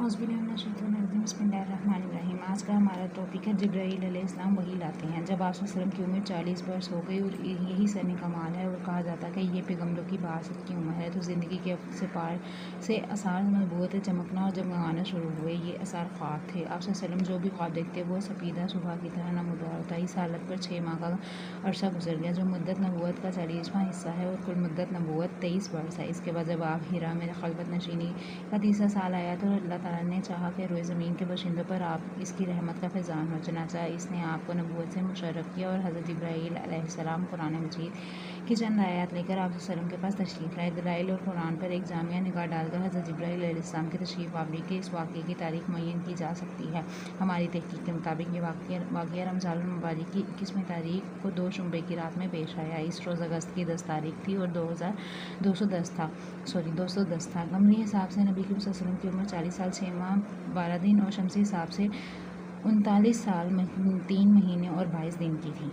बिस्मिल्लाहिर्रहमानिर्रहीम। आज का हमारा टॉपिक है जिब्राईल अलैहिस्सलाम वही लाते हैं। जब आप वसल्लम की उम्र 40 बरस हो गई और यही सन कमाल है और कहा जाता है कि ये पैगम्बरों की बासत की उम्र है, तो ज़िंदगी के अफ़क़ से पार से आसार नबूवत चमकना और जगमगाना शुरू हुए। ये आसार ख्वाब थे। आप वसल्लम जो भी ख्वाब देखते वो सफ़ीदा सुबह की तरह नमूदार होता। इस हालत पर 6 माह का अरसा गुजर गया, जो मुद्दत नबूवत का 40वां हिस्सा है और कुल मुद्दत नबूवत 23 बरस है। इसके बाद जब आप हिरा में खलवत नशीनी का तीसरा साल आया तो अल्लाह ताला ने चाहा कि रोए ज़मीन के बशिंदों पर आप इसकी रहमत का फैज़ान हो। चनाचा इसने आपको नबूवत से मुशर्रफ किया और हज़रत जिब्राईल अलैहिस्सलाम कुरान मजीद की चंद आयत लेकर आप वसल्लम के पास तशरीफ़ लाए। दलाइल और कुरान पर एक जामिया निगाह डालकर हज़रत जिब्राईल अलैहिस्सलाम की तशरीफ़ आवरी के इस वाक़ये की तारीख़ मुअय्यन की जा सकती है। हमारी तहक़ीक़ के मुताबिक ये वाक़या रमज़ानुल मुबारक की 21वीं तारीख़ को 2 शुंबे की रात में पेश आया। इस रोज़ अगस्त की 10 तारीख़ थी और 210 था। कमरी हिसाब से नबी करीम सल्लल्लाहु अलैहि वसल्लम की उम्र 40 साल 6 माह 12 दिन और शमसी हिसाब से 39 साल 3 महीने और 22 दिन की थी।